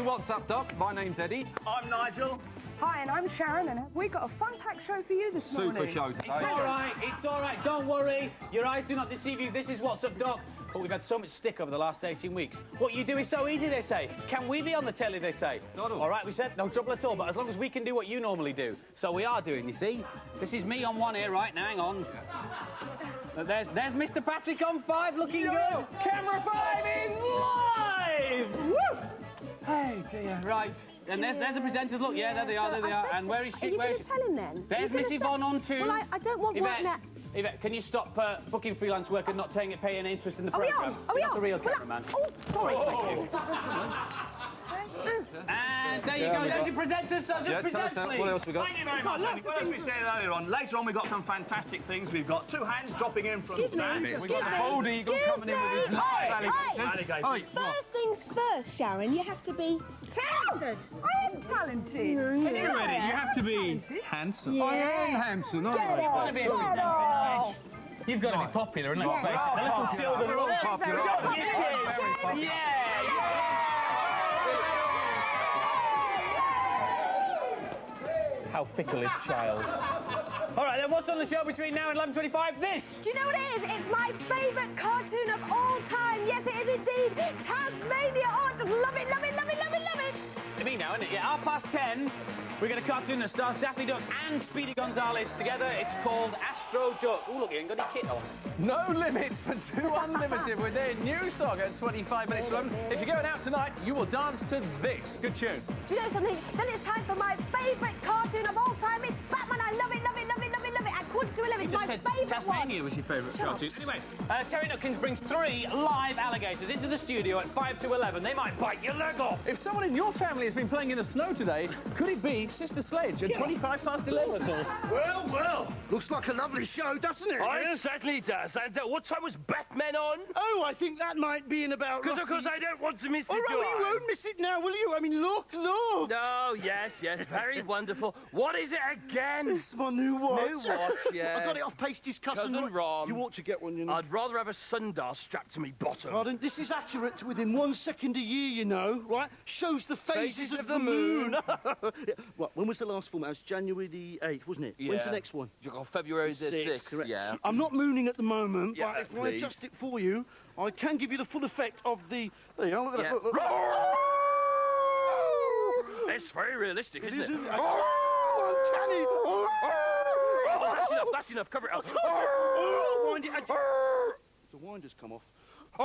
What's Up, Doc? My name's Eddie. I'm Nigel. Hi, and I'm Sharon, and we got a fun-packed show for you this morning. Super show. It's all right, don't worry. Your eyes do not deceive you. This is What's Up, Doc. But we've had so much stick over the last 18 weeks. What you do is so easy, they say. Can we be on the telly, they say? Not all. All right, we said, no trouble at all, but as long as we can do what you normally do. So we are doing, you see. This is me on one here, right? Now, hang on. There's Mr. Patrick on 5, looking good. Camera 5 is live! Woo! Hey, dear, right. And there's the presenters, look, yeah, there they are, there they are. And where is she? Are you going to tell him then? There's Miss Yvonne on 2. Well, I don't want Yvette, one now. Yvette, can you stop booking freelance work and not paying any interest in the programme? Are we on? You're not the real cameraman. Oh, sorry. And there you go, there's your presenters, so just present, please. What else we got? Thank you very much, Andy. Well, as we said earlier on, later on we've got some fantastic things. We've got 2 hands dropping in from Sam. We've got the bald eagle coming in with his live alligators. First things first, Sharon, you have to be talented. I am talented. Ready? You have to be handsome. Yeah. I am handsome, aren't Get I? off, get off. You've got to be popular, and let's face it, the little children are all popular. Yeah. How fickle is child. All right, then, what's on the show between now and 11:25? This! Do you know what it is? It's my favourite cartoon of all time. Yes, it is indeed. Tasmania. Oh, I just love it, love it, love it, love it, love it. To me now, isn't it? Yeah, 10:30. We got a cartoon that stars Daffy Duck and Speedy Gonzales together. It's called Astro Duck. Oh, look, you ain't got any kit on. No limits for 2 Unlimited with their new song at 25 minutes from. If you're going out tonight, you will dance to this. Good tune. Do you know something? Then it's time for my favourite cartoon of all time. It's Batman. I love it, love it, love it, love it, love it. At 11:45, it's my favourite Tasmania one. was your favourite Shut cartoon. up. Anyway, Terry Nutkins brings 3 live alligators into the studio at 5 to 11. They might bite your leg off. If someone in your family has been playing in the snow today, could it be Sister Sledge at 25 past 11? Well. Looks like a lovely show, doesn't it? It certainly does. And what time was Batman on? Oh, I think that might be in about... Because, of course, I don't want to miss it, All right, do well, you I? won't miss it now, will you? I mean, look. Oh, yes, very wonderful. What is it again? It's my new watch. New watch, yeah. I got it off Pastey's cousin Ron. You ought to get one, you know. I'd rather have a sundial strapped to me bottom. Pardon, this is accurate to within 1 second a year, you know, right? Shows the phases of the moon. Yeah. Right, when was the last film? That was January the 8th, wasn't it? Yeah. When's the next one? You got February the 6th, correct. yeah. I'm not mooning at the moment, Yeah, but if I please. adjust it for you, I can give you the full effect of the... There you are, look at Yeah. that. Look. It's very realistic, isn't it? Uncanny. Oh, that's enough, cover it up. Wind it. The winder's come off. Do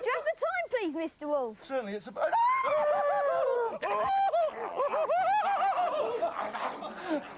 you have the time, please, Mr. Wolf? Certainly, it's about...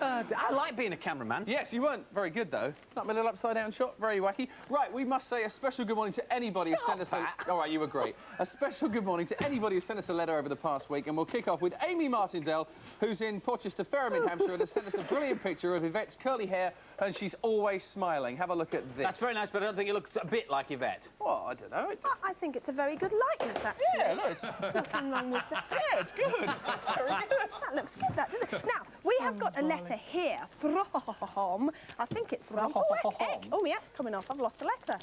I like being a cameraman. Yes, you weren't very good, though. That little upside-down shot, very wacky. Right, we must say a special good morning to anybody who sent us a... All right, you were great. A special good morning to anybody who sent us a letter over the past week, and we'll kick off with Amy Martindale, who's in Porchester, Ferrum in Hampshire, and has sent us a brilliant picture of Yvette's curly hair, and she's always smiling. Have a look at this. That's very nice, but I don't think it looks a bit like Yvette. Well, I don't know. I think it's a very good likeness, actually. Yeah, look. Nothing wrong with that. Yeah, it's good. That's very good. That looks good, that, doesn't it? Now, we have got a letter here from... I think it's from... Oh, my hat's coming off. I've lost the letter.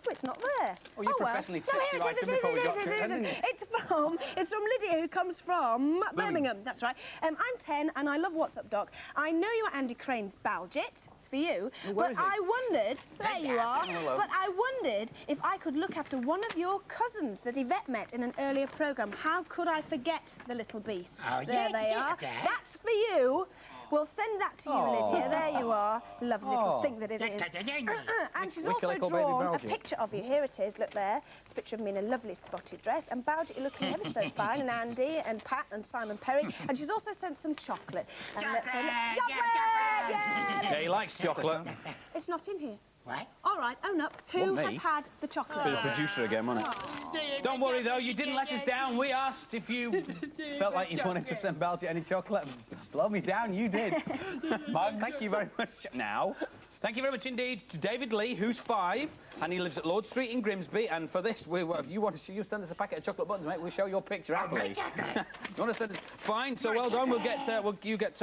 Oh, it's not there. Oh, you professionally checked your here it is, item before we got to it, it hasn't is. you? It's from Lydia, who comes from Birmingham. That's right. I'm 10, and I love What's Up, Doc. I know you're Andy Crane's Baljet. It's for you. Where But is he? I wondered... There you are. Hello. But I wondered if I could look after one of your cousins that Yvette met in an earlier programme. How could I forget the little beast? Oh, There they are. That's for you. We'll send that to you, Lydia. There you are. Lovely little thing that it is. And she's also little baby drawn a Belgian. picture of you. Here it is. Look there. It's a picture of me in a lovely spotted dress. And Bowdy looking ever so fine. And Andy and Pat and Simon Perry. And she's also sent some chocolate. And let's say, chocolate! Yeah, he likes chocolate. It's not in here. What? All right, own up. Who Not has me. had the chocolate? Bit of producer again, wasn't it? Don't worry, though, you didn't let us down. We asked if you felt like you wanted to send Baljet any chocolate. Blow me down, you did. Mug, thank you very much. Now, thank you very much indeed to David Lee, who's 5, and he lives at Lord Street in Grimsby. And for this, you send us a packet of chocolate buttons, mate. We'll show your picture happily. You want to send us? Fine. So well done. We'll get you get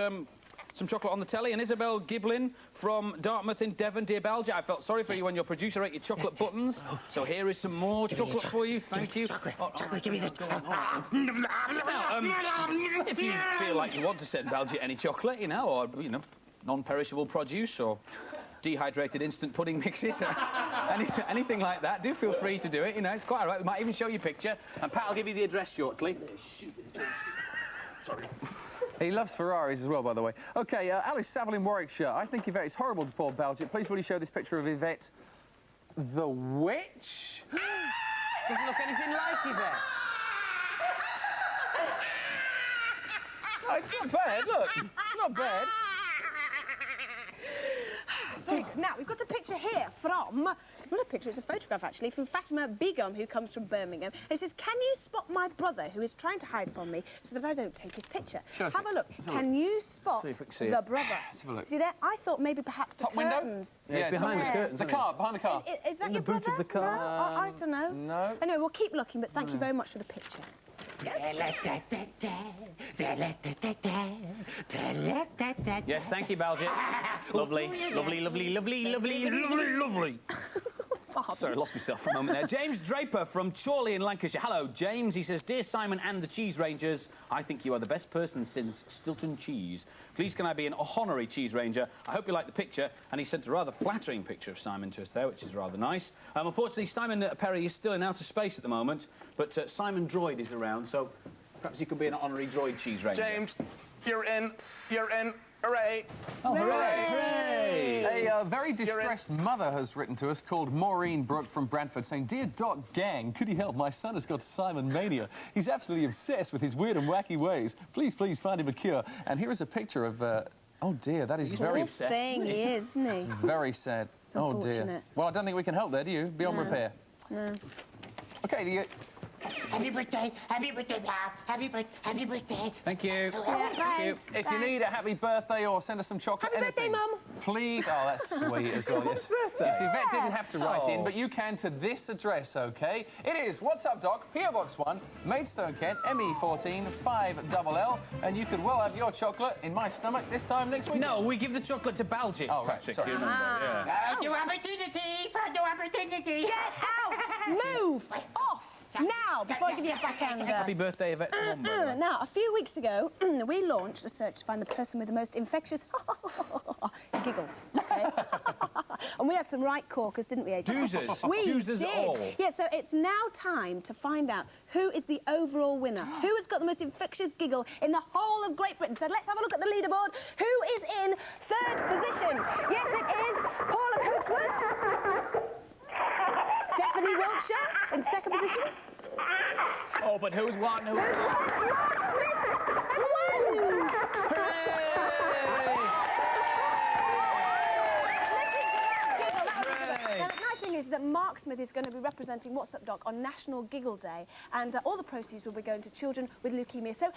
some chocolate on the telly. And Isabel Giblin from Dartmouth in Devon, dear Belgia. I felt sorry for you when your producer ate your chocolate buttons. So here is some more chocolate for you. Thank you. Chocolate, give me the... If you feel like you want to send Belgia any chocolate, you know, or, you know, non-perishable produce or dehydrated instant pudding mixes, anything like that, do feel free to do it. You know, it's quite all right. We might even show you a picture. And Pat will give you the address shortly. Sorry. He loves Ferraris as well, by the way. OK, Alice Saville in Warwickshire. I think Yvette is horrible to poor Belgium. Please will you show this picture of Yvette the witch? Doesn't look anything like Yvette. Oh, it's not bad, look. It's not bad. Very good. Now, we've got a picture here from... Not a picture, it's a photograph, actually, from Fatima Begum, who comes from Birmingham. It says, can you spot my brother, who is trying to hide from me, so that I don't take his picture? Sure, have a look. Can you spot the brother? Let's have a look. See there? I thought maybe perhaps Top the window? curtains. Yeah, behind the curtains. The car, behind the car. Is that In your the boot brother? of the car. No, I don't know. No. Anyway, we'll keep looking, but thank you very much for the picture. Yes, thank you, Belgia. Lovely, lovely, lovely, lovely, lovely, lovely, lovely. Sorry, I lost myself for a moment there. James Draper from Chorley in Lancashire. Hello, James. He says, Dear Simon and the Cheese Rangers, I think you are the best person since Stilton Cheese. Please can I be an honorary Cheese Ranger? I hope you like the picture. And he sent a rather flattering picture of Simon to us there, which is rather nice. Unfortunately, Simon Perry is still in outer space at the moment, but Simon Droid is around, so perhaps he could be an honorary Droid Cheese Ranger. James, you're in. You're in. Hooray. Oh, hooray! Hooray! A very distressed mother has written to us called Maureen Brooke from Bradford saying, Dear Doc Gang, could you help? My son has got Simon Mania. He's absolutely obsessed with his weird and wacky ways. Please, please find him a cure. And here is a picture of... oh, dear, that is very... Poor thing, he is, isn't he? Very sad. Oh, dear. Unfortunate. Well, I don't think we can help there, do you? Beyond repair. No. OK, the... Happy birthday, Bob. Happy birthday. Thank you. Thank you. If you need a happy birthday or send us some chocolate, Happy birthday, anything, Mum. please... Oh, that's sweet as well, yes. Yes, Yvette didn't have to write in, but you can to this address, OK? It is What's Up, Doc, PO Box 1, Maidstone, Kent, ME14 5LL, and you could well have your chocolate in my stomach this time next week. No, we give the chocolate to Balji. Oh, right, Patrick, sorry. you remember, yeah. Photo opportunity. Get out! Move! Off! Now, before I give you a backhander. Happy birthday, Yvette. Now, a few weeks ago, we launched a search to find the person with the most infectious giggle. Okay? And we had some right corkers, didn't we, Adrian? Doozers. We Doozers did. all. Yeah, so it's now time to find out who is the overall winner. Who has got the most infectious giggle in the whole of Great Britain? So let's have a look at the leaderboard. Who is in third position? Yes, it is Paula Coatsworth. Stephanie Wiltshire in second position. Oh, but who's one? Who's Mark Smith and one. Now, the nice thing is that Mark Smith is going to be representing What's Up Doc on National Giggle Day, and all the proceeds will be going to children with leukemia. So,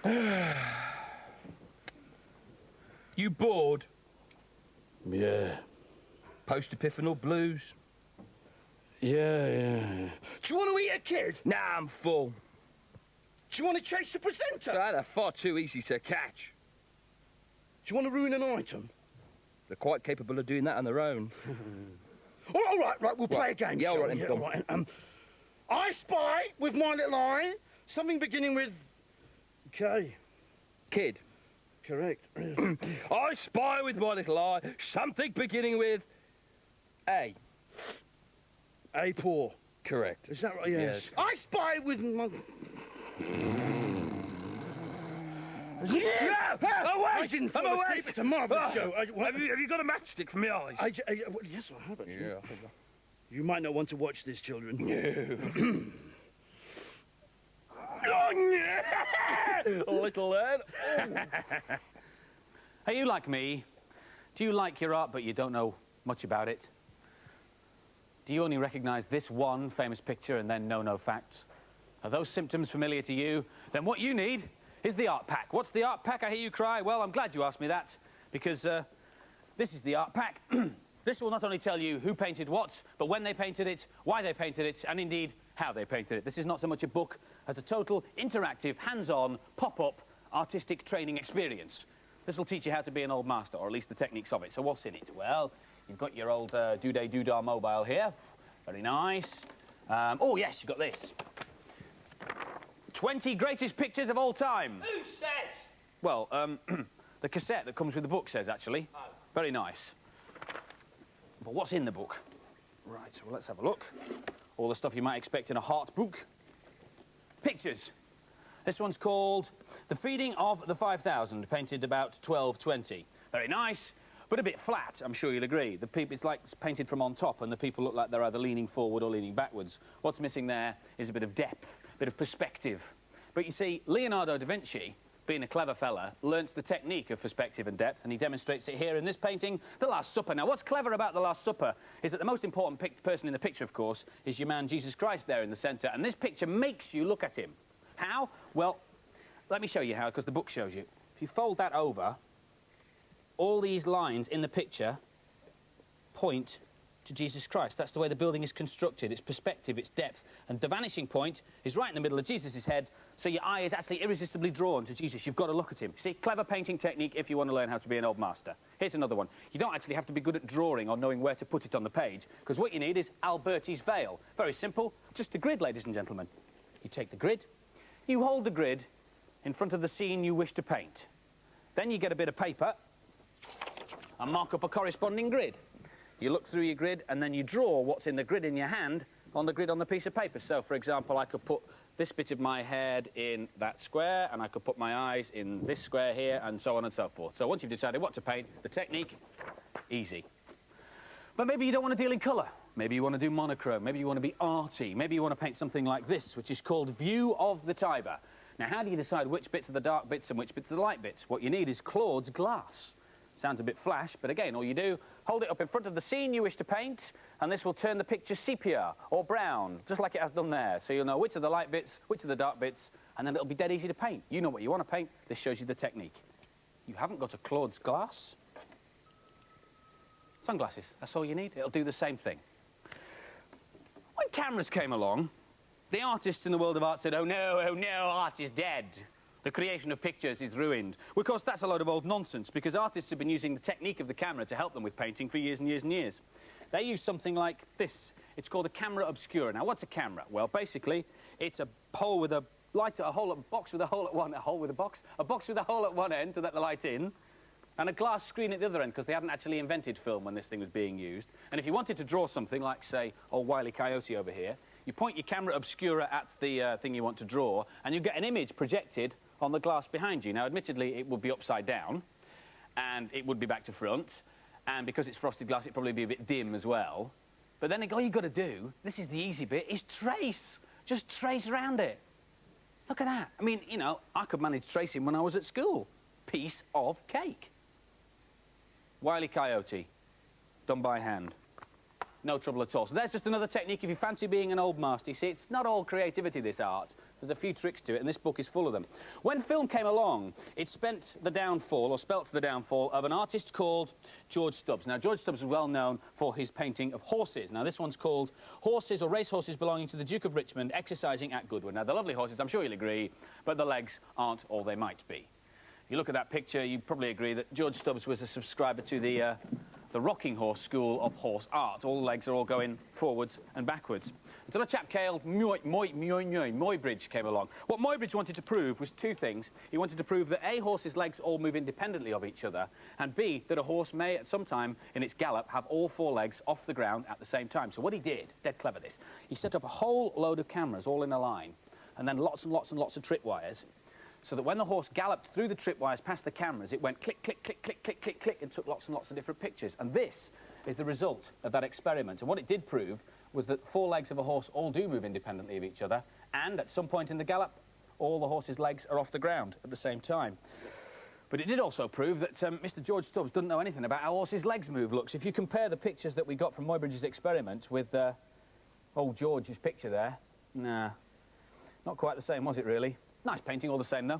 hooray! You bored? Yeah. Post-epiphanal blues? Yeah. Do you want to eat a kid? Nah, I'm full. Do you want to chase the presenter? They're far too easy to catch. Do you want to ruin an item? They're quite capable of doing that on their own. All right, we'll play a game. Yeah, all shall right, we? then, go on. Right. I spy with my little eye something beginning with K. Kid. Correct. I spy with my little eye something beginning with A. A poor. Correct. Is that right? Yes. Yes. I spy with my... Yeah! Oh, I wait! didn't I'm fall away! asleep. It's a marvellous show. Have you got a matchstick for my eyes? Yes, I have actually. Yeah. You might not want to watch this, children. Oh, yeah! Little lad. Are you like me? Do you like your art, but you don't know much about it? Do you only recognise this one famous picture and then know no facts? Are those symptoms familiar to you? Then what you need is the art pack. What's the art pack, I hear you cry? Well, I'm glad you asked me that, because this is the art pack. This will not only tell you who painted what, but when they painted it, why they painted it, and indeed how they painted it. This is not so much a book as a total, interactive, hands-on, pop-up, artistic training experience. This will teach you how to be an old master, or at least the techniques of it. So what's in it? Well, you've got your old Doodah mobile here. Very nice. Oh, yes, you've got this. 20 greatest pictures of all time. Who says? Well, the cassette that comes with the book says, actually. Oh. Very nice. But what's in the book? Right, well, let's have a look. All the stuff you might expect in a heart book. Pictures. This one's called The Feeding of the 5,000, painted about 1220. Very nice, but a bit flat, I'm sure you'll agree. It's like it's painted from on top, and the people look like they're either leaning forward or leaning backwards. What's missing there is a bit of depth, a bit of perspective. But you see, Leonardo da Vinci, being a clever fella, learnt the technique of perspective and depth, and he demonstrates it here in this painting, The Last Supper. Now, what's clever about The Last Supper is that the most important person in the picture, of course, is your man Jesus Christ there in the centre, and this picture makes you look at him. How? Well, let me show you how, because the book shows you. If you fold that over, all these lines in the picture point to Jesus Christ. That's the way the building is constructed. It's perspective, it's depth. And the vanishing point is right in the middle of Jesus' head, so your eye is actually irresistibly drawn to Jesus. You've got to look at him. See, clever painting technique if you want to learn how to be an old master. Here's another one. You don't actually have to be good at drawing or knowing where to put it on the page, because what you need is Alberti's veil. Very simple. Just the grid, ladies and gentlemen. You take the grid, you hold the grid in front of the scene you wish to paint. Then you get a bit of paper and mark up a corresponding grid. You look through your grid and then you draw what's in the grid in your hand on the grid on the piece of paper. So, for example, I could put this bit of my head in that square, and I could put my eyes in this square here, and so on and so forth. So once you've decided what to paint, the technique, easy. But maybe you don't want to deal in colour. Maybe you want to do monochrome. Maybe you want to be arty. Maybe you want to paint something like this, which is called View of the Tiber. Now, how do you decide which bits are the dark bits and which bits are the light bits? What you need is Claude's glass. Sounds a bit flash, but again, all you do, hold it up in front of the scene you wish to paint, and this will turn the picture sepia or brown, just like it has done there. So you'll know which are the light bits, which are the dark bits, and then it'll be dead easy to paint. You know what you want to paint. This shows you the technique. You haven't got a Claude's glass? Sunglasses, that's all you need. It'll do the same thing. When cameras came along, the artists in the world of art said, oh no, art is dead. The creation of pictures is ruined. Well, of course, that's a load of old nonsense, because artists have been using the technique of the camera to help them with painting for years and years and years. They use something like this. It's called a camera obscura. Now, what's a camera? Well, basically, it's a hole with a light, a box with a hole at one, a box with a hole at one end to let the light in, and a glass screen at the other end, because they hadn't actually invented film when this thing was being used. And if you wanted to draw something like, say, old Wile E. Coyote over here, you point your camera obscura at the thing you want to draw, and you get an image projected on the glass behind you. Now, admittedly, it would be upside down, and it would be back to front, and because it's frosted glass, it'd probably be a bit dim as well. But then all you've got to do, this is the easy bit, is trace. Just trace around it. Look at that. I mean, you know, I could manage tracing when I was at school. Piece of cake. Wile E. Coyote, done by hand. No trouble at all. So there's just another technique if you fancy being an old master. You see, it's not all creativity, this art. There's a few tricks to it, and this book is full of them. When film came along, it spelt the downfall of an artist called George Stubbs. Now, George Stubbs was well known for his painting of horses. Now, this one's called Horses or Racehorses Belonging to the Duke of Richmond Exercising at Goodwood. Now, they're lovely horses, I'm sure you'll agree, but the legs aren't all they might be. If you look at that picture, you probably agree that George Stubbs was a subscriber to the rocking horse school of horse art. All the legs are all going forwards and backwards. Until a chap called Muybridge came along. What Muybridge wanted to prove was two things. He wanted to prove that A, horses' legs all move independently of each other, and B, that a horse may at some time in its gallop have all four legs off the ground at the same time. So what he did, dead clever this, he set up a whole load of cameras all in a line, and then lots and lots and lots of tripwires, so that when the horse galloped through the tripwires past the cameras, it went click, click, click, click, click, click, click, and took lots and lots of different pictures. And this is the result of that experiment. And what it did prove was that four legs of a horse all do move independently of each other, and at some point in the gallop, all the horse's legs are off the ground at the same time. But it did also prove that Mr. George Stubbs doesn't know anything about how horses' legs move. Look, so if you compare the pictures that we got from Muybridge's experiment with old George's picture there, nah, not quite the same, was it really? Nice painting all the same, though.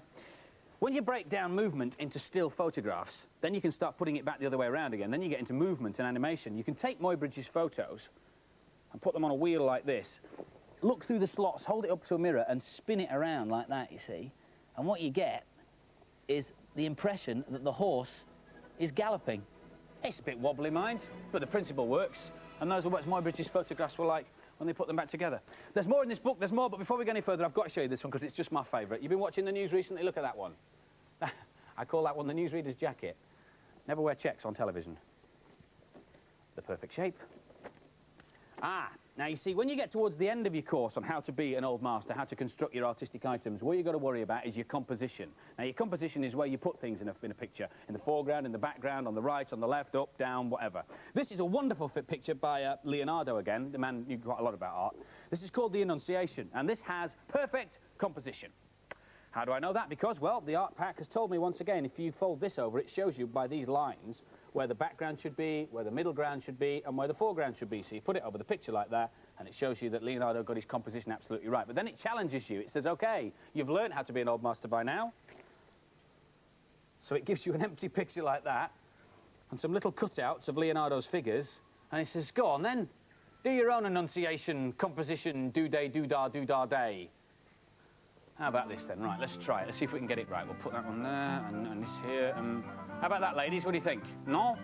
When you break down movement into still photographs, then you can start putting it back the other way around again. Then you get into movement and animation. You can take Muybridge's photos and put them on a wheel like this. Look through the slots, hold it up to a mirror and spin it around like that, you see. And what you get is the impression that the horse is galloping. It's a bit wobbly, mind, but the principle works. And those are what Muybridge's photographs were like when they put them back together. There's more in this book, there's more, but before we go any further, I've got to show you this one because it's just my favourite. You've been watching the news recently? Look at that one. I call that one the newsreader's jacket. Never wear checks on television. The perfect shape. Now you see, when you get towards the end of your course on how to be an old master, how to construct your artistic items, what you've got to worry about is your composition. Now your composition is where you put things in a picture, in the foreground, in the background, on the right, on the left, up, down, whatever. This is a wonderful picture by Leonardo again, the man you quite a lot about art. This is called The Annunciation, and this has perfect composition. How do I know that? Because, well, the art pack has told me once again, if you fold this over, it shows you by these lines where the background should be, where the middle ground should be, and where the foreground should be. So you put it over the picture like that, and it shows you that Leonardo got his composition absolutely right. But then it challenges you. It says, OK, you've learned how to be an old master by now. So it gives you an empty picture like that, and some little cutouts of Leonardo's figures, and it says, go on then, do your own Annunciation, composition, do-day, do-da, do-da, day. How about this then? Right, let's try it. Let's see if we can get it right. We'll put that one there and this here. How about that, ladies? What do you think? No?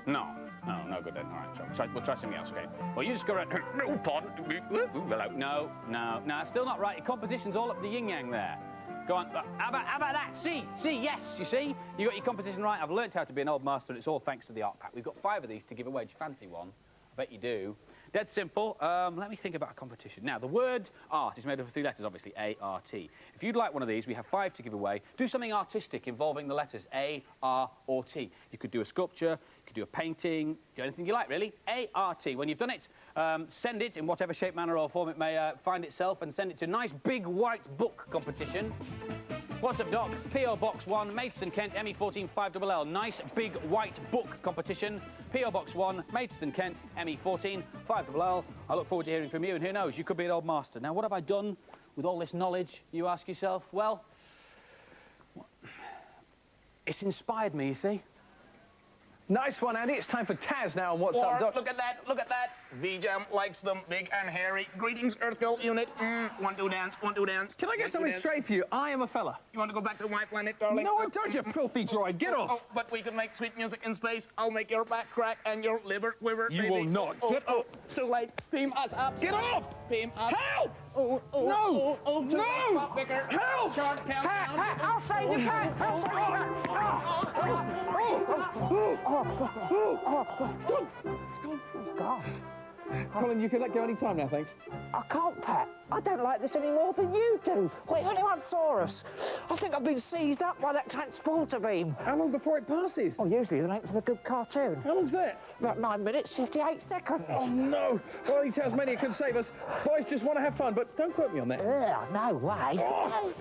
No. No, no good then. All right, we'll try something else, okay? Well, you just go around. Oh, pardon. Hello. No, no. No, still not right. Your composition's all up the yin-yang there. Go on. How about that? See, yes, you see? You got your composition right. I've learnt how to be an old master, and it's all thanks to the art pack. We've got 5 of these to give away. Do you fancy one? I bet you do. Dead simple. Let me think about a competition. Now, the word art is made up of 3 letters, obviously, A-R-T. If you'd like one of these, we have 5 to give away. Do something artistic involving the letters A, R, or T. You could do a sculpture, you could do a painting, do anything you like, really. A-R-T. When you've done it, send it in whatever shape, manner, or form it may find itself, and send it to Nice Big White Book Competition. What's up, Doc? P.O. Box 1, Maidstone, Kent, ME14 5LL. Nice Big White Book Competition. P.O. Box 1, Maidstone, Kent, ME14 5LL. I look forward to hearing from you, and who knows, you could be an old master. Now, what have I done with all this knowledge, you ask yourself? Well, it's inspired me, you see. Nice one, Andy. It's time for Taz now on What's Up, Doc. Look at that, look at that. V-Jam likes them, big and hairy. Greetings, Earth Girl Unit. Want to dance, want to dance. Can I get something straight for you? I am a fella. You want to go back to my planet, darling? No, I don't, you filthy droid. Get off. Oh, but we can make sweet music in space. I'll make your back crack and your liver quiver, You baby. will not. Get off. Too late. Beam us up. Get off. Beam up. Help! No! No! Help! Short countdown. I'll save you, Pat! I'll save you! It's gone. Colin, you can let go any time now, thanks. I can't, Pat. I don't like this any more than you do. Wait, anyone saw us? I think I've been seized up by that transporter beam. How long before it passes? Oh, usually the length of a good cartoon. How long's that? About 9 minutes, 58 seconds. Oh, no. Well, only Tasmania can save us. Boys just want to have fun, but don't quote me on that. No way. Oh.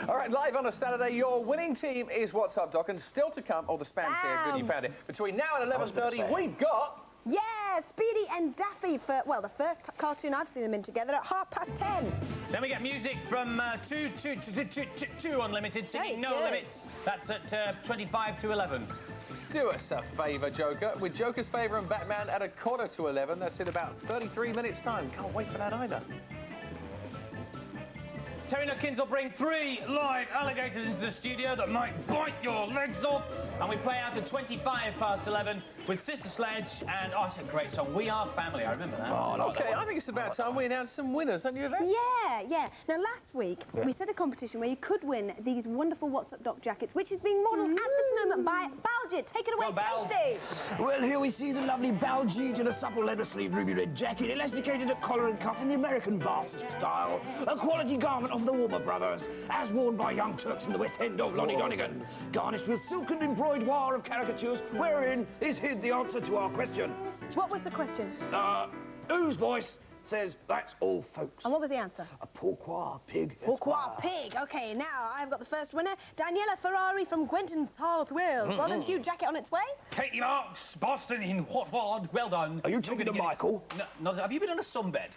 All right, live on a Saturday, your winning team is What's Up, Doc, and still to come, the spam's here, good you found it. Between now and 11:30, we've got... Yeah, Speedy and Daffy for, well, the first cartoon I've seen them in together at 10:30. Then we get music from 2 Unlimited, singing No Limits. That's at 25 to 11. Do us a favour, Joker. With Joker's Favour and Batman at 11:15, that's in about 33 minutes' time. Can't wait for that either. Terry Nutkins will bring 3 live alligators into the studio that might bite your legs off. And we play out at 25 past 11 with Sister Sledge and, oh, it's a great song, We Are Family. I remember that. Oh, OK, I think it's about time we announce some winners, don't you, Yvette? Yeah. Now, last week, we set a competition where you could win these wonderful What's Up, Doc jackets, which is being modelled at this moment by Baljeet. Take it away, Tasty. Well, here we see the lovely Baljeet in a supple leather-sleeved ruby red jacket, elasticated at collar and cuff in the American bastard style. A quality garment of the Warmer Brothers, as worn by young Turks in the West End of Londonderry, garnished with silk and embroidoire of caricatures, wherein is hid the answer to our question. What was the question? Whose voice says that's all, folks? And what was the answer? A pourquoi pig. Pourquoi pig. OK, now I've got the first winner, Daniela Ferrari from Quentin, South Wales. Well done to you, jacket on its way. Katie Marks, Boston in what ward? Well done. Are you talking to Michael? No, have you been on a sunbed?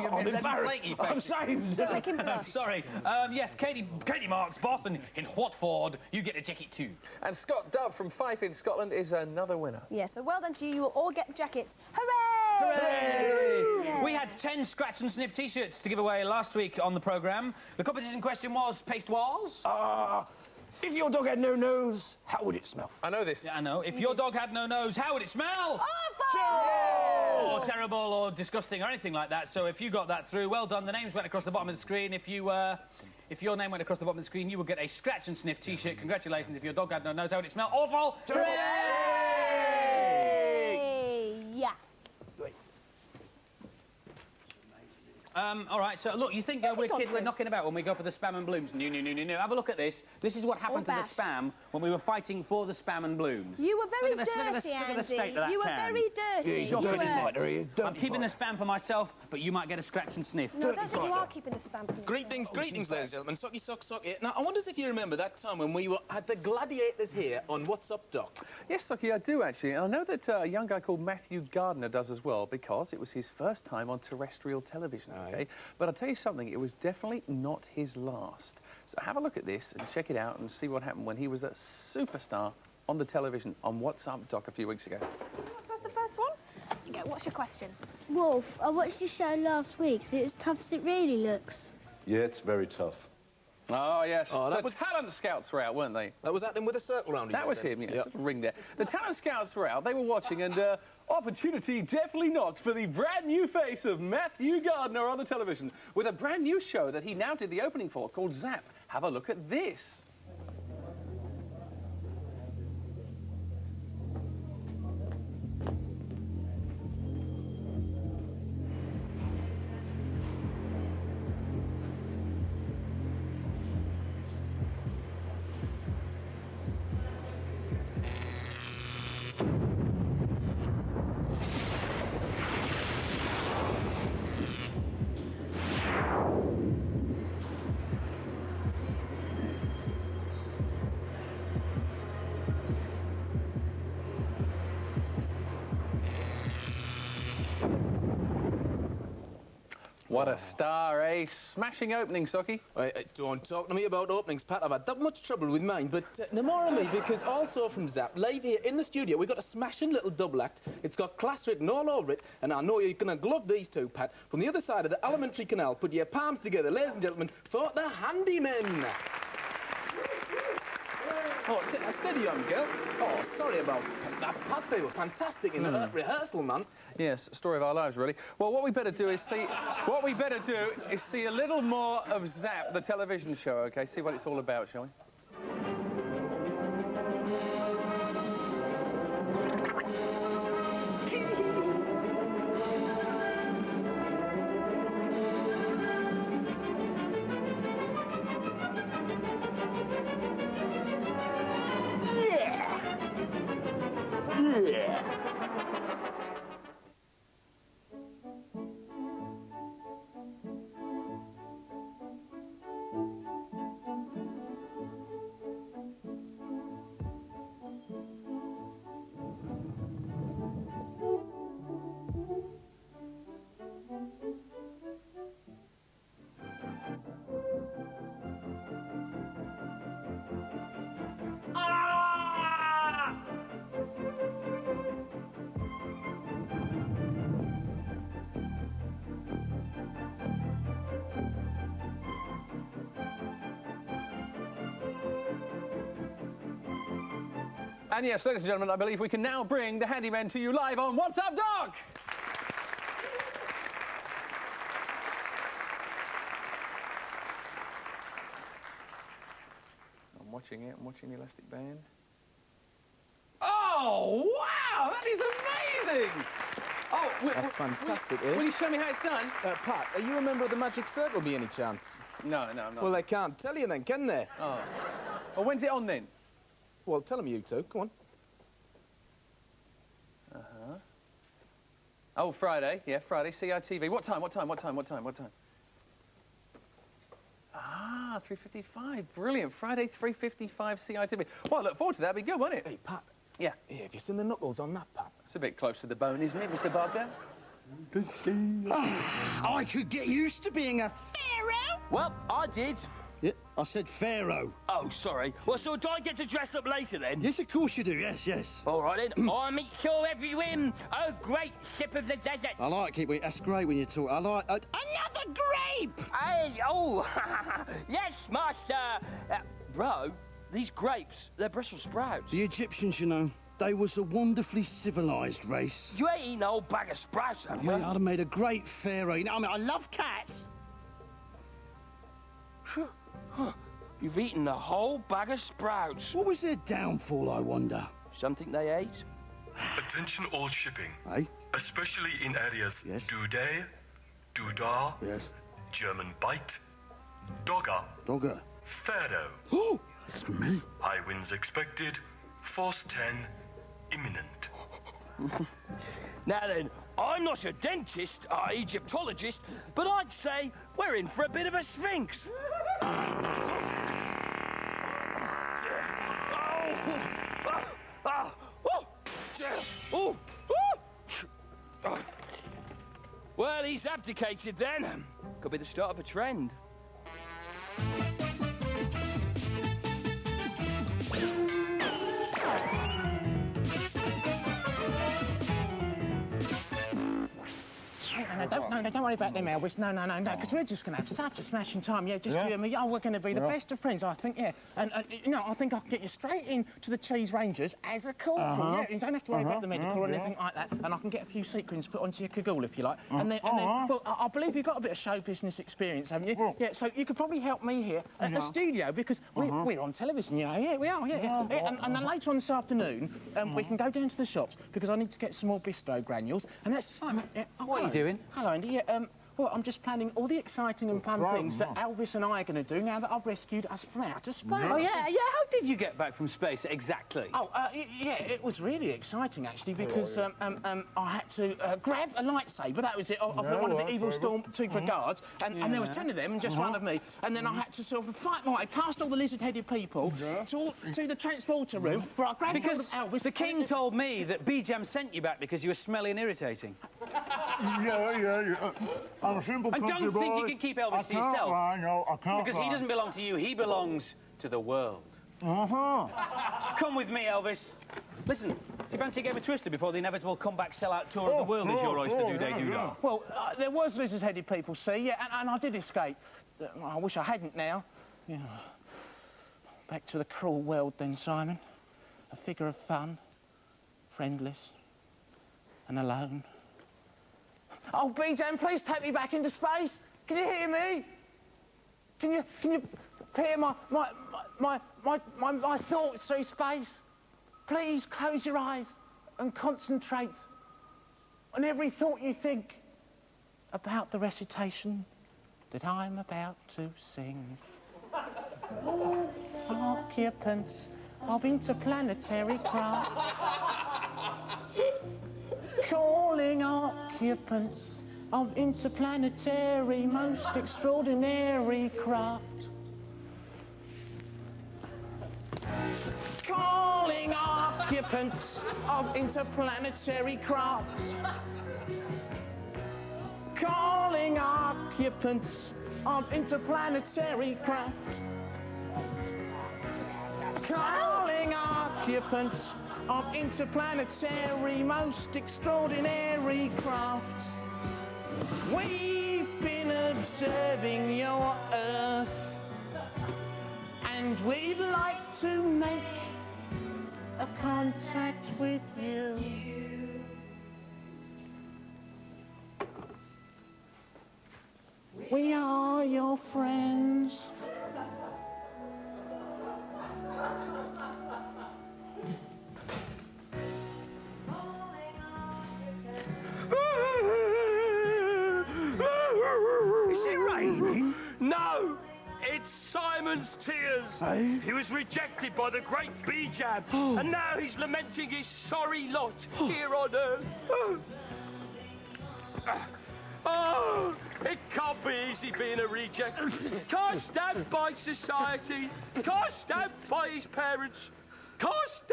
You I'm bloody embarrassed. flaky I'm face. saved. Don't make him blush. Sorry. Yes, Katie Marks, Boston, in Watford. You get a jacket too. And Scott Dove from Fife in Scotland is another winner. Yeah, so well done to you. You will all get jackets. Hooray! Hooray! Yeah. We had 10 scratch and sniff T-shirts to give away last week on the programme. The competition question was pastoires. If your dog had no nose, how would it smell? I know this. Yeah, I know. If your dog had no nose, how would it smell? Awful! Or terrible or disgusting or anything like that. So if you got that through, well done. The names went across the bottom of the screen. If your name went across the bottom of the screen, you would get a scratch and sniff T-shirt. Congratulations. If your dog had no nose, how would it smell? Awful! Hooray! Yeah. All right, so look, you think Where's we're it gone kids, we're to? knocking about when we go for the spam and blooms. No. Have a look at this. This is what happened to bashed. the spam when we were fighting for the spam and blooms. You were very Look at the- look at the- dirty, look at the Andy. state of that You were can. very dirty. He's You a dirty were- fighter, he is. Dirty I'm keeping the fighter. spam for myself, but you might get a scratch and sniff. No, I don't think you are keeping the spam for yourself. Greetings, greetings, ladies and gentlemen. Socky, sock here. Now, I wonder if you remember that time when we had the gladiators here on What's Up, Doc? Yes, Socky, I do actually. And I know that a young guy called Matthew Gardner does as well, because it was his first time on terrestrial television, okay? But I'll tell you something, it was definitely not his last. So have a look at this and check it out and see what happened when he was a superstar on the television on What's Up, Doc a few weeks ago. That's the first one. Yeah, what's your question? Wolf, I watched your show last week. Is it as tough as it really looks? Yeah, it's very tough. Oh, yes. Oh, that the was- talent scouts were out, weren't they? That was happening with a circle round his That head was then. him, yes. Yep. Little ring there. The talent scouts were out. They were watching, and opportunity definitely knocked for the brand new face of Matthew Gardner on the television with a brand new show that he now did the opening for called Zap. Have a look at this. What a star, eh? Smashing opening, Socky. Don't talk to me about openings, Pat. I've had that much trouble with mine, but no more of me, because also from Zap, live here in the studio, we've got a smashing little double act. It's got class written all over it, and I know you're going to love these two, Pat. From the other side of the alimentary canal, put your palms together, ladies and gentlemen, for the Handymen. Oh, steady on, girl. Oh, sorry about that, Pat. They were fantastic in the rehearsal, man. Yes, story of our lives, really. Well, what we better do is see a little more of Zap, the television show, okay? See what it's all about, shall we? And yes, ladies and gentlemen, I believe we can now bring the handyman to you live on What's Up, Doc? I'm watching it. I'm watching the elastic band. Oh, wow! That is amazing! Oh, That's fantastic, eh? Will you show me how it's done? Pat, are you a member of the Magic Circle by any chance? No, I'm not. Well, they can't tell you then, can they? Oh. Well, when's it on then? Well, tell them you two. Come on. Uh-huh. Oh, Friday. Yeah, Friday. CITV. What time? Ah, 3:55. Brilliant. Friday, 3:55 CITV. Well, I look forward to that. It'd be good, won't it? Hey, Pat. Yeah. Yeah, have you seen the knuckles on that, Pat? It's a bit close to the bone, isn't it, Mr. Barker? I could get used to being a pharaoh. Well, I did. Yeah, I said pharaoh. Oh, sorry. Well, so do I get to dress up later then? Yes, of course you do. Yes, yes. All right then. I meet sure every whim. Oh, great ship of the desert. I like it. That's great when you talk. I like another grape. Hey, oh, yes, master. Bro, these grapes, they're Brussels sprouts. The Egyptians, you know, they was a wonderfully civilised race. You ain't eaten a whole bag of sprouts, have you? Well, I'd have made a great pharaoh. You know, I mean, I love cats. You've eaten a whole bag of sprouts. What was their downfall, I wonder? Something they ate? Attention all shipping. Hey? Especially in areas Yes. Duday, Dudar, Yes. German Bite, Dogger, Dogger. Pharaoh. Oh, it's me. High winds expected, force 10 imminent. Now then, I'm not a dentist or Egyptologist, but I'd say we're in for a bit of a sphinx. Well, he's abdicated then. Could be the start of a trend. No, don't worry about them, Elvis. No, because we're just going to have such a smashing time. Yeah, just you and me. Oh, we're going to be the best of friends, I think, yeah. And you know, I think I can get you straight into the Cheese Rangers as a corporal. Yeah, you don't have to worry about the medical or anything like that. And I can get a few sequins put onto your cagoule, if you like. And then well, I believe you've got a bit of show business experience, haven't you? Yeah, so you could probably help me here at the studio, because we're on television, you know. Yeah, we are, yeah. And then later on this afternoon, we can go down to the shops, because I need to get some more bistro granules. And that's... Simon, oh, what are you doing? Hello, Andy. Yeah, well, I'm just planning all the exciting and fun things that Elvis and I are going to do now that I've rescued us from outer space. Oh, yeah, how did you get back from space, exactly? Oh, yeah, it was really exciting, actually, because I had to grab a lightsaber, that was it, off one of the evil Stormtrooper guards, and there was 10 of them and just one of me, and then I had to sort of fight my way past all the lizard-headed people to the transporter room, where I grabbed hold of Elvis. The king told me that B-Jam sent you back because you were smelly and irritating. Yeah. I'm a simple and country don't boy. think you can keep Elvis to yourself. I can't. Because he doesn't belong to you, he belongs to the world. Come with me, Elvis. Listen, do you fancy a game of Twister before the inevitable comeback sellout tour of the world is your oyster do-day-do-da? Well, there was lizard-headed people, see, yeah, and I did escape. I wish I hadn't now. Yeah. Back to the cruel world then, Simon. A figure of fun, friendless, and alone. Oh, B-Jam, please take me back into space. Can you hear me? Can you hear my thoughts through space? Please close your eyes and concentrate on every thought you think about the recitation that I'm about to sing. Occupants of interplanetary craft, calling occupants of interplanetary most extraordinary craft. Calling occupants of interplanetary craft. Calling occupants of interplanetary craft. Calling occupants of interplanetary most extraordinary craft. We've been observing your Earth, and we'd like to make a contact with you. We are your friends. Is it raining? No! It's Simon's tears. Hey? He was rejected by the great B-Jam, and now he's lamenting his sorry lot here on Earth. Oh, it can't be easy being a reject. Cast out by society, cast out by his parents, Cast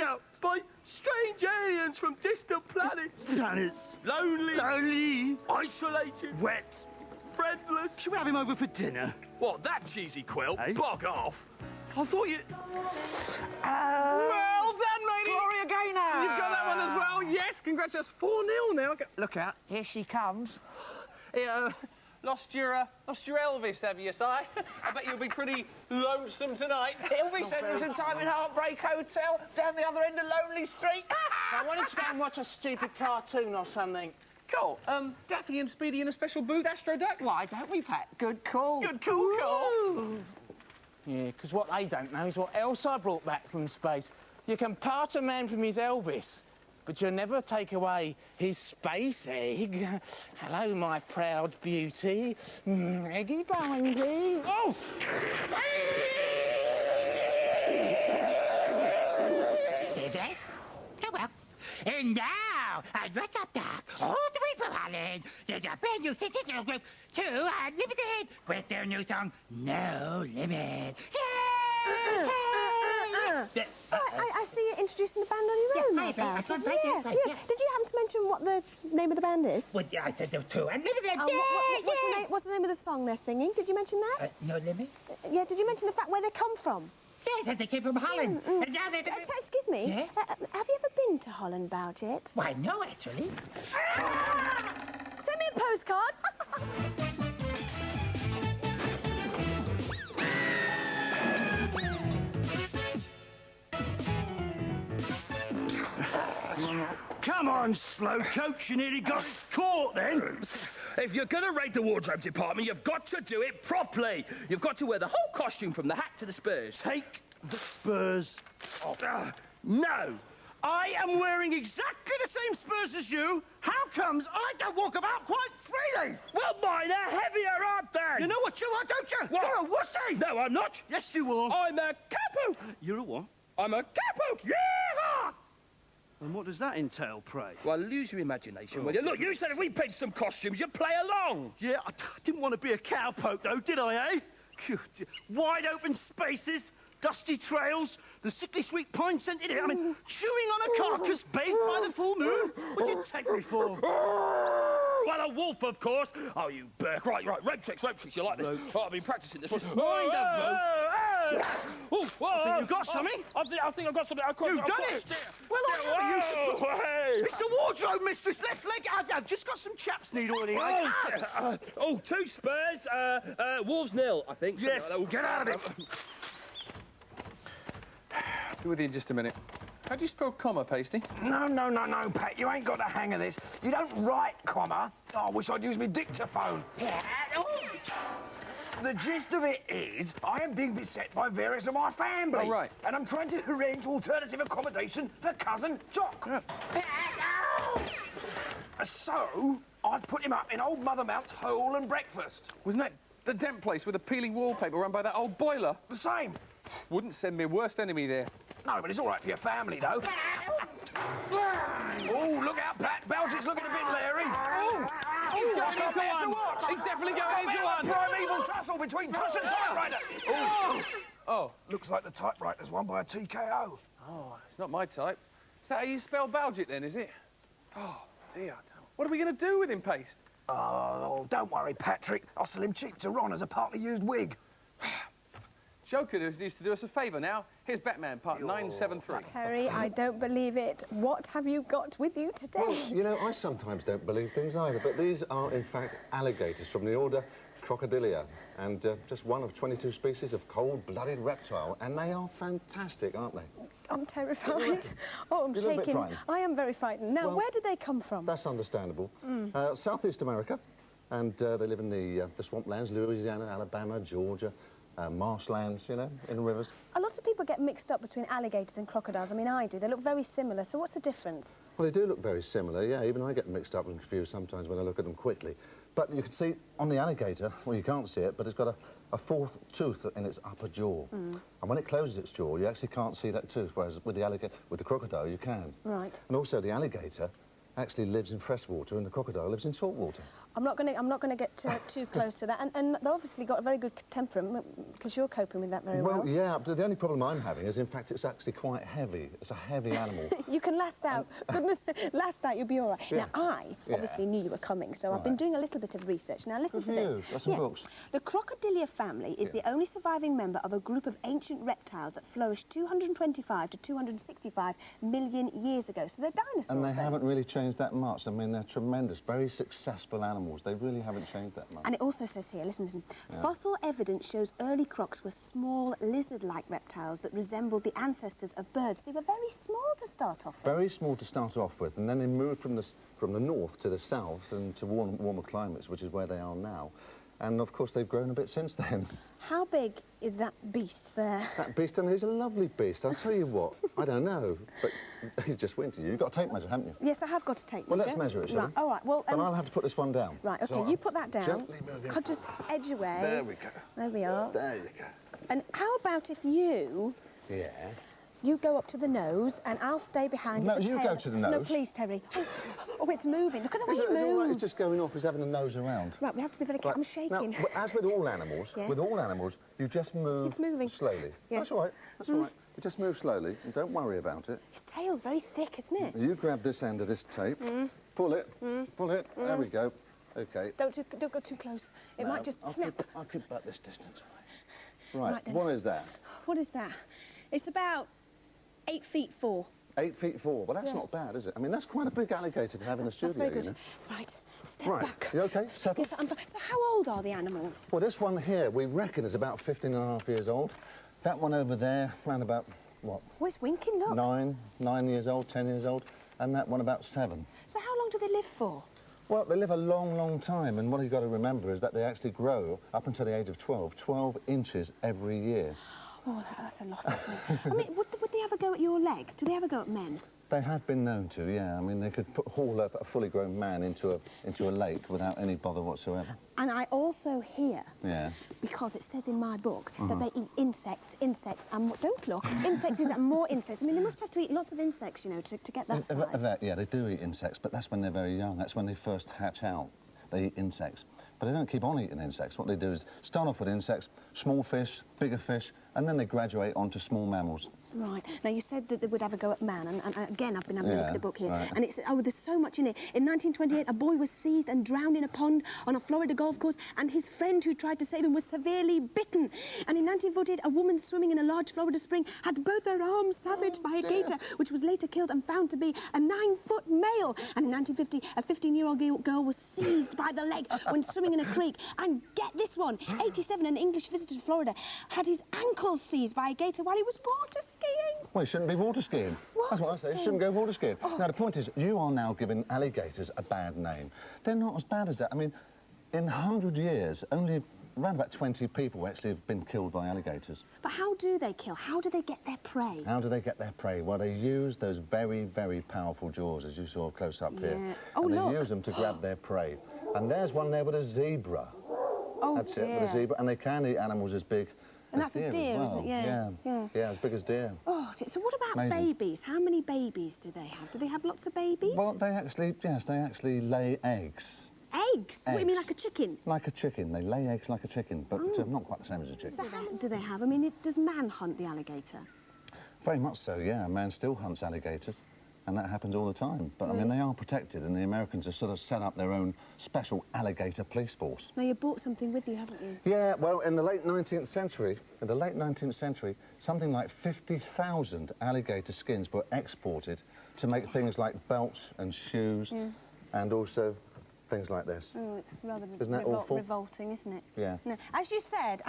out by strange aliens from distant planets. Planets. Lonely. Lonely. Isolated. Wet. Friendless. Should we have him over for dinner? What, that cheesy quilt? Hey? Bog off. I thought you... Well done, matey. Gloria Gaynor! You've got that one as well. Yes, congratulations. 4-0 now. Look out, here she comes. Yeah, lost your Elvis, have you, Si? I bet you'll be pretty lonesome tonight. He'll be spending some time in Heartbreak Hotel down the other end of Lonely Street. I wanted to go and watch a stupid cartoon or something. Cool. Daffy and Speedy in a special booth, Astro Duck? Why don't we, Pat? Good call. Good call. Yeah, because what they don't know is what else I brought back from space. You can part a man from his Elvis, but you'll never take away his space egg. Hello, my proud beauty. Eggy Bindy. Oh! Is it? Oh, well. And now, and what's up, Doc? All the way from Holland, there's a brand new sensational group, 2 Unlimited, with their new song, No Limit. Yay! I see you introducing the band on your own. Yeah, Albert. I thought right there, right, Yes. Did you happen to mention what the name of the band is? Well, yeah, I said there were 2 Unlimited. Oh, what's the name of the song they're singing? Did you mention that? No Limit? Yeah, did you mention the fact where they come from? Yeah, they came from Holland. And now they're... Excuse me, Yeah? have you ever been to Holland, Baljet? Why, no, actually. Send me a postcard. Come on, Slowcoach, you nearly got us caught then. If you're going to raid the wardrobe department, you've got to do it properly. You've got to wear the whole costume from the hat to the spurs. Take the spurs off. No. I am wearing exactly the same spurs as you. How comes I don't walk about quite freely? Well, mine are heavier, aren't they? You know what you are, don't you? What? You're a wussy. No, I'm not. Yes, you are. I'm a capo. You're a what? I'm a capo. Yeah! And what does that entail, pray? Well, lose your imagination, will you? Look, you said if we picked some costumes, you'd play along. Yeah, I didn't want to be a cowpoke, though, did I, eh? Wide open spaces, dusty trails, the sickly sweet pine-scented air. I mean, chewing on a carcass bathed by the full moon. What'd you take me for? Well, a wolf, of course. Oh, you Burke. Right. Rope tricks. You like this? Oh, I've been practicing this. Mind a rope. Oh, I think you've got something. I think I've got something. You've done it. Well, I never used to. It's the wardrobe, mistress. Let's leg it. I've just got some chaps need oiling. 2 spurs. Wolves 0, I think. Yes. Get out of it. Be with you in just a minute. How do you spell comma, Pasty? No, Pat. You ain't got the hang of this. You don't write comma. Oh, I wish I'd used my dictaphone. Yeah. The gist of it is, I am being beset by various of my family. Oh, right. And I'm trying to arrange alternative accommodation for cousin Jock. So, I've put him up in old Mother Mount's hole and breakfast. Wasn't that the Dent place with the peeling wallpaper run by that old boiler? The same. Wouldn't send me worst enemy there. No, but it's all right for your family, though. Oh, look out, Pat. Baljet's looking a bit leery. He's going into one. He's definitely going into one. Primeval tussle between Tuss and Typewriter. Oh, looks like the typewriter's won by a TKO. Oh, it's not my type. Is that how you spell Baljet, then, is it? Oh, dear. What are we going to do with him, Paste? Oh, don't worry, Patrick. I'll sell him cheap to Ron as a partly used wig. Joker needs to do us a favour now. Here's Batman, part 973. Terry, I don't believe it. What have you got with you today? Well, you know, I sometimes don't believe things either, but these are, in fact, alligators from the order Crocodilia, and just one of 22 species of cold-blooded reptile, and they are fantastic, aren't they? I'm terrified. Oh, I'm You're a little bit shaking. frightened. I am very frightened. Now, Well, where did they come from? That's understandable. Southeast America, and they live in the swamplands, Louisiana, Alabama, Georgia, marshlands, you know, in rivers. A lot of people get mixed up between alligators and crocodiles. I mean, I do. They look very similar. So what's the difference? Well, they do look very similar, yeah. Even I get mixed up and confused sometimes when I look at them quickly. But you can see on the alligator, well, you can't see it, but it's got a fourth tooth in its upper jaw. And when it closes its jaw, you actually can't see that tooth, whereas with the crocodile, you can. Right. And also, the alligator actually lives in fresh water and the crocodile lives in salt water. I'm not going to get too close to that. And they've obviously got a very good temperament because you're coping with that very well. Well, yeah, but the only problem I'm having is, in fact, it's actually quite heavy. It's a heavy animal. You can last out. Goodness, last out, you'll be all right. Yeah. Now, I obviously knew you were coming, so I've been doing a little bit of research. Now, listen to this. Got some books. The Crocodilia family is the only surviving member of a group of ancient reptiles that flourished 225 to 265 million years ago. So they're dinosaurs. And they haven't really changed that much. I mean, they're tremendous, very successful animals. They really haven't changed that much. And it also says here, listen. Yeah. Fossil evidence shows early crocs were small lizard-like reptiles that resembled the ancestors of birds. They were very small to start off with. Very small to start off with, and then they moved from the north to the south and to warmer climates, which is where they are now. And of course, they've grown a bit since then. How big is that beast there? That beast, and he's a lovely beast. I'll tell you what, I don't know, but he's just winter. You've got a tape measure, haven't you? Yes, I have got a tape measure. Well, let's measure it, shall we? All right, well... But I'll have to put this one down. Right, OK, So you put that down. Gently moving. I'll just edge away. There we go. There we are. There you go. And how about if you... Yeah. You go up to the nose, and I'll stay behind No, at the you tail. go to the nose. No, please, Terry. Oh, it's moving. Look at the way It's it all right, moves. it's just going off. He's having a nose around. Right, we have to be very careful. I'm shaking. Now, as with all animals, you just move It's moving. slowly. Yeah. That's all right. That's all right. You just move slowly and don't worry about it. His tail's very thick, isn't it? You grab this end of this tape, pull it, pull it. There we go. Okay. Don't go too close. It might just snap. I'll keep about this distance. Right, Right then. what is that? What is that? It's about 8 feet 4. 8 feet 4. Well, that's not bad, is it? I mean, that's quite a big alligator to have in a studio, That's very good. you know? Right, step Right, back. you okay? Settle. Yes, I'm fine. So how old are the animals? Well, this one here, we reckon is about 15 and a half years old. That one over there, around about, what? Oh, it's winking, look. 9 years old, 10 years old. And that one about 7. So how long do they live for? Well, they live a long, long time, and what you've got to remember is that they actually grow up until the age of 12 inches every year. Oh, that's a lot, isn't it? I mean, would they ever go at your leg? Do they ever go at men? They have been known to, yeah. I mean, they could haul up a fully grown man into a lake without any bother whatsoever. And I also hear, because it says in my book, that they eat insects, and don't look, insects and more insects. I mean, they must have to eat lots of insects, you know, to get that size. Yeah, they do eat insects, but that's when they're very young. That's when they first hatch out. They eat insects. But they don't keep on eating insects. What they do is start off with insects, small fish, bigger fish, and then they graduate onto small mammals. Right. Now, you said that they would have a go at man, and again, I've been having a look at the book here, right. and it's, there's so much in it. In 1928, a boy was seized and drowned in a pond on a Florida golf course, and his friend who tried to save him was severely bitten. And in 1948, a woman swimming in a large Florida spring had both her arms savaged by a gator, which was later killed and found to be a 9-foot male. And in 1950, a 15-year-old girl was seized by the leg when swimming in a creek. And get this one, 87, an English visitor to Florida, had his ankles seized by a gator while he was water skiing. Well, you shouldn't be water skiing. That's what I say. You shouldn't go water skiing. Now, the point is, you are now giving alligators a bad name. They're not as bad as that. I mean, in 100 years, only around about 20 people actually have been killed by alligators. But how do they kill? How do they get their prey? How do they get their prey? Well, they use those very, very powerful jaws, as you saw close up here. Oh, and look. they use them to grab their prey. And there's one there with a zebra. Oh, That's it, with a zebra. And they can eat animals as big and as that's deer a deer, as well. isn't it? Yeah. Yeah, as big as deer. Oh, so what about Amazing. babies? How many babies do they have? Do they have lots of babies? Well, they actually lay eggs. Eggs? What, you mean like a chicken? Like a chicken. They lay eggs like a chicken, but not quite the same as a chicken. So how do they have? I mean, does man hunt the alligator? Very much so, yeah. Man still hunts alligators, and that happens all the time. But, I mean, they are protected, and the Americans have sort of set up their own special alligator police force. Now, you brought something with you, haven't you? Yeah, well, in the late 19th century, something like 50,000 alligator skins were exported to make things like belts and shoes, and also things like this. Oh, it's rather Isn't that awful? revolting, isn't it? Yeah. No. As you said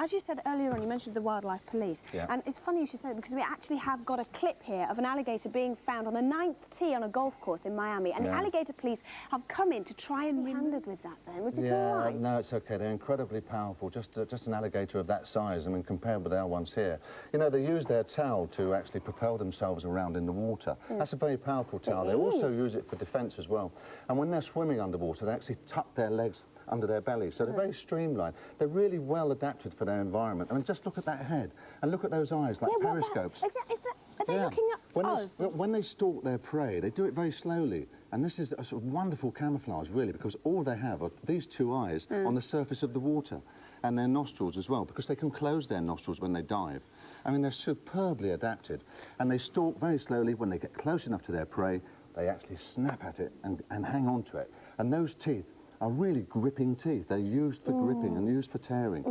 earlier on, you mentioned the wildlife police. Yeah. And it's funny you should say that because we actually have got a clip here of an alligator being found on the 9th tee on a golf course in Miami. And the alligator police have come in to try and be handled with that then. Was it all right? No, it's okay. They're incredibly powerful. Just an alligator of that size, I mean, compared with our ones here. You know, they use their tail to actually propel themselves around in the water. That's a very powerful tail. They also use it for defence as well. And when they're swimming underwater, they actually tuck their legs under their belly, so they're very streamlined. They're really well adapted for their environment. I mean, just look at that head, and look at those eyes, like periscopes. Are they looking at us? When they stalk their prey, they do it very slowly, And this is a sort of wonderful camouflage, really, because all they have are these two eyes on the surface of the water, and their nostrils as well, because they can close their nostrils when they dive. I mean, they're superbly adapted, and they stalk very slowly. When they get close enough to their prey, they actually snap at it and hang on to it. And those teeth are really gripping teeth. They're used for gripping and used for tearing.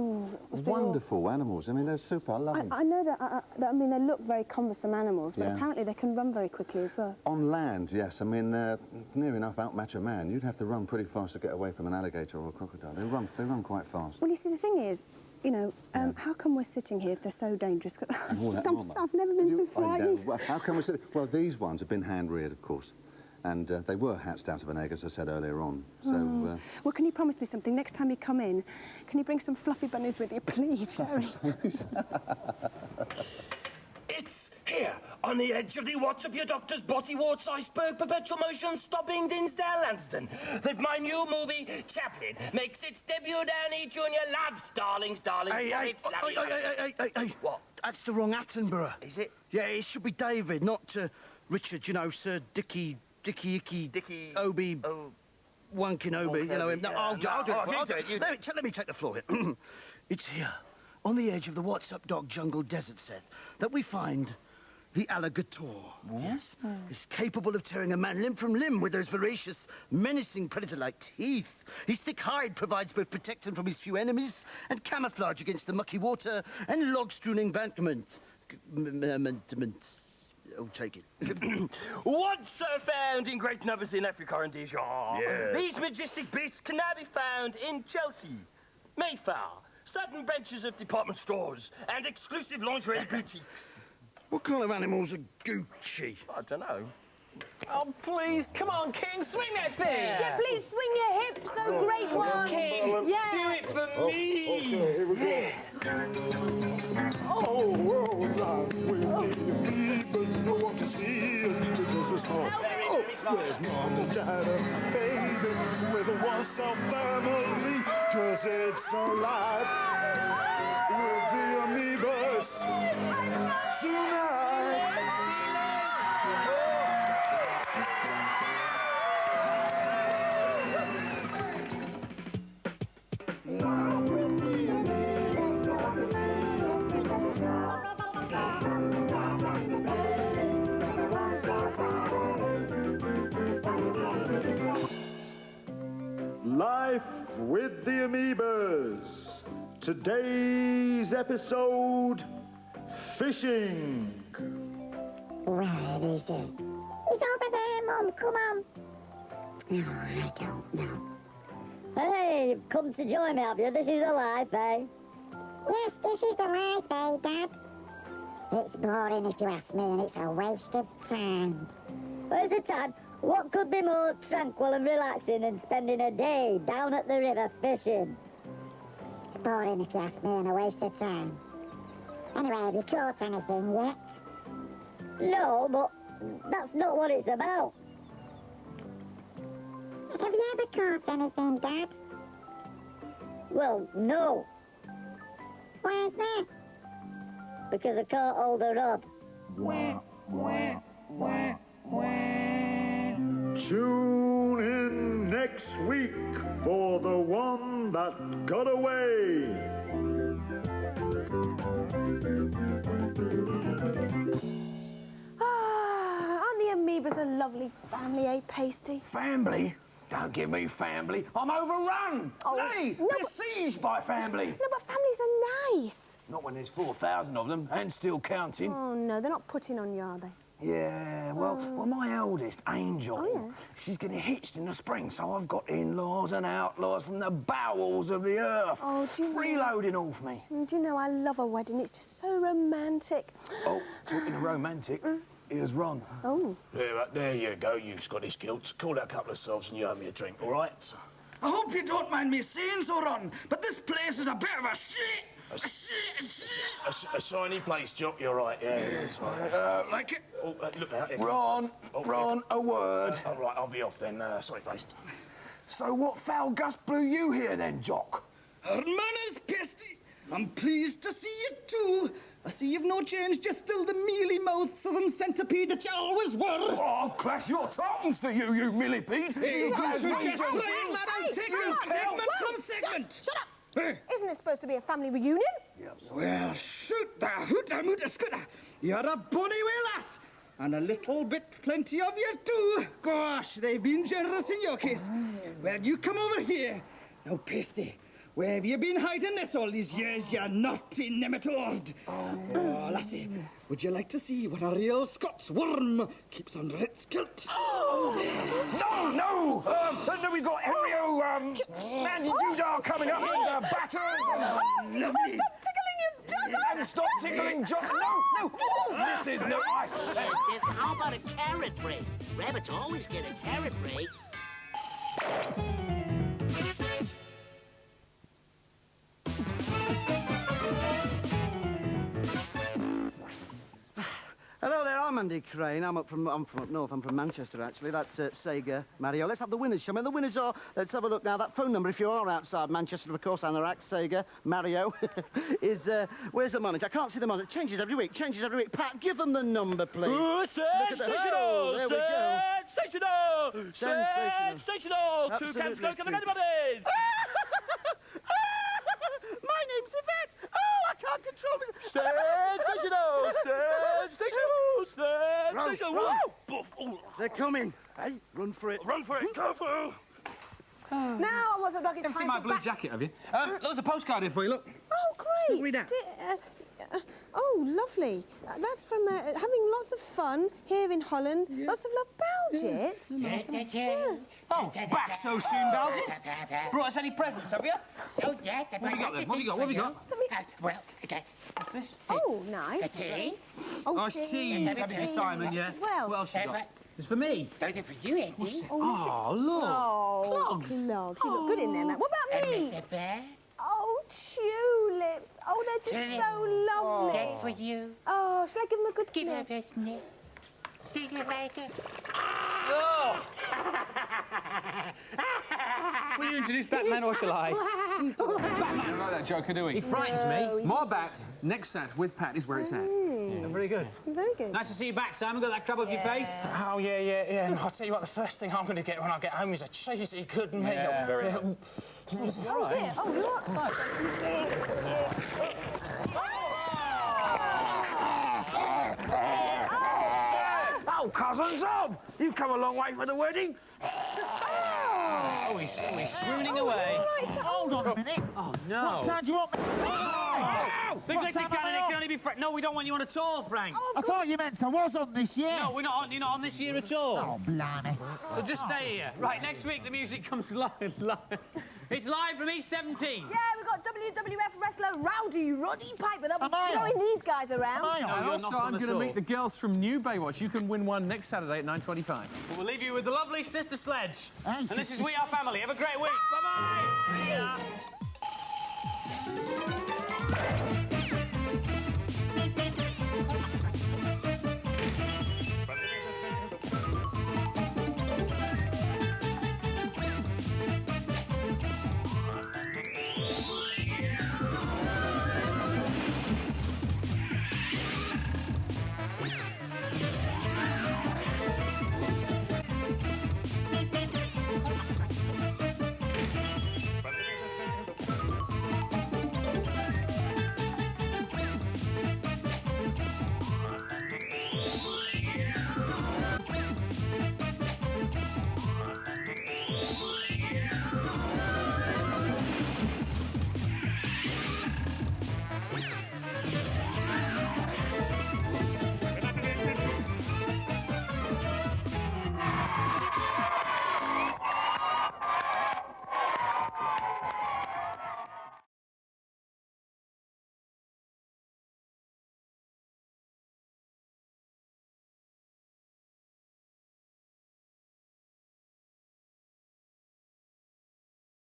Wonderful animals. I mean, they're super. I love them. I know that, I mean, they look very cumbersome animals, but apparently they can run very quickly as well. On land, yes. I mean, they're near enough outmatch a man. You'd have to run pretty fast to get away from an alligator or a crocodile. They run quite fast. Well, you see, the thing is, you know, how come we're sitting here if they're so dangerous? And all that armour. I've never been so I know. frightened. Well, how come we sit? Well, these ones have been hand-reared, of course. And they were hatched out of an egg, as I said earlier on. So, well, can you promise me something? Next time you come in, can you bring some fluffy bunnies with you, please, Terry? It's here, on the edge of the What's Up Your Doctor's Body Warts Iceberg Perpetual Motion Stopping Dinsdale Lansdowne, that my new movie, Chaplin, makes its debut down here, Junior Labs, darlings. Hey. What? That's the wrong Attenborough. Is it? Yeah, it should be David, not Richard, you know, Sir Dicky, Obi, Wunkin Obi, you know him. No, I'll do it. Let me take the floor here. It's here, on the edge of the What's Up Dog Jungle Desert Set, that we find the alligator. Yes? He's capable of tearing a man limb from limb with those voracious, menacing predator-like teeth. His thick hide provides both protection from his few enemies and camouflage against the mucky water and log-strewn embankments. Oh, take it. Once found in great numbers in Africa and Asia, these majestic beasts can now be found in Chelsea, Mayfair, certain branches of department stores, and exclusive lingerie boutiques. What kind of animals are Gucci? I don't know. Oh, please, come on, King, swing that thing! Yeah, please swing your hips, so great one! King, yeah. do it for me! Okay, here we go. Oh, world life with me, but no one to see us because it's not. Oh, where's mom and dad and baby with a one-cell family? Cause it's alive with the amoebas tonight. Life with the Amoebas. Today's episode, fishing. Where is he? He's over there, Mum. Come on. No, I don't know. Hey, you've come to join me, have you? This is a life, eh? Yes, this is the life, eh, Dad? It's boring if you ask me, and it's a waste of time. Where's the time? What could be more tranquil and relaxing than spending a day down at the river fishing? It's boring if you ask me, and a waste of time. Anyway, have you caught anything yet? No, but that's not what it's about. Have you ever caught anything, Dad? Well, no. Why's that? Because I can't hold a rod. Tune in next week for the one that got away. Aren't the amoebas a lovely family, eh, Pasty? Family? Don't give me family. I'm overrun. Hey, besieged by family. No, but families are nice. Not when there's 4,000 of them, and still counting. Oh, no, they're not putting on you, are they? Yeah, well, my eldest, Angel, she's getting hitched in the spring, so I've got in-laws and outlaws from the bowels of the earth. Oh, do you know... freeloading off me. Do you know, I love a wedding. It's just so romantic. Oh, talking of romantic, here's Ron. Oh. There you go, you Scottish kilts. Call that couple of sobs and you owe me a drink, all right? I hope you don't mind me saying so, Ron, but this place is a bit of a shit. A shiny place, Jock, you're right, yeah, that's right. Like it? Oh, look out. Ron, a word. All right, I'll be off then, sorry, face. So what foul gust blew you here then, Jock? Her manners, Pasty. I'm pleased to see you too. I see you've no changed. You're still the mealy-mouthed southern centipede that you always were. Oh, clash your tongues to you, you millipede. Hey, You guys shut need up, to- Shut up! Isn't it supposed to be a family reunion? Well, shoot the hooter-mooter scooter. You're a bonny wee lass. And a little bit plenty of you too. Gosh, they've been generous in your case. Well, you come over here. Now, Pasty, where have you been hiding this all these years, you naughty nematode? Oh, lassie, would you like to see what a real Scots worm keeps under its kilt? No! Then we've got Embryo, Mandy Doodah coming up and Batter. Lovely. Stop tickling your dog! And stop tickling John. No! This is no I say. How about a carrot break? Rabbits always get a carrot break. Hello there, I'm Andy Crane. I'm from up north. I'm from Manchester, actually. That's Sega, Mario. Let's have the winners, shall we? The winners are, let's have a look now. That phone number, if you are outside Manchester, of course, Anorak, Sega, Mario, is, where's the monitor? I can't see the monitor. Changes every week. Pat, give them the number, please. Sensational! There we go. Sensational! Sensational! 2 cans go to the buddies! My name's Yvette. Oh, I can't control myself. Sensational! Whoa! They're coming. Hey, run for it. Run for it! Go for it! Now, what's it like? It's You've seen time my for blue jacket, have you? There's a postcard here for you, look. Oh, great! Read that. Oh, lovely. That's from having lots of fun here in Holland. Lots of love, Baljet. Oh, back so soon, Baljet? Brought us any presents, have you? Oh, yes. What have you got then? What have you got? Well, okay. What's this? Oh, nice. A tea? Oh, cheese. cheese. That'd be for Simon, yeah. Well, What else you got? It's for me. Those are for you, Eddie. Oh, look. Clogs. You look good in there, mate. What about me? Mr. Bear? Oh, tulips. Oh, they're just so lovely. That's for you. Oh, shall I give them a good Give sniff? her a sniff. Do you like it? Oh! Will you introduce Batman or shall I? Batman. I don't like that joker, do we? He frightens me. More bat. Next sat with Pat is where it's at. Yeah, very good. Very good. Nice to see you back, Simon. Got that crab off your face? Oh, yeah. And I'll tell you what, the first thing I'm going to get when I get home is a cheesy good meal. Yeah, very nice. Oh, dear. Oh, look. Oh, Cousin Zob, you've come a long way for the wedding. Oh, he's swooning away. Hold on a minute. Oh, no. What time do you want me? Big Lexi Cannon, it can only be Frank. No, we don't want you on at all, Frank. I thought you meant I was on this year. No, we're not on. You're not on this year at all. Oh, blimey. So just stay here. Right, next week the music comes live. It's live from East 17. Yeah, we've got WWF wrestler Rowdy Roddy Piper. They'll be Am I on? throwing these guys around. Am I on? And you're also, not on I'm at going to all. meet the girls from New Baywatch. You can win one next Saturday at 9:25. Well, we'll leave you with the lovely Sister Sledge. Hey, And this is We Are Family. Have a great week. Bye-bye. See ya.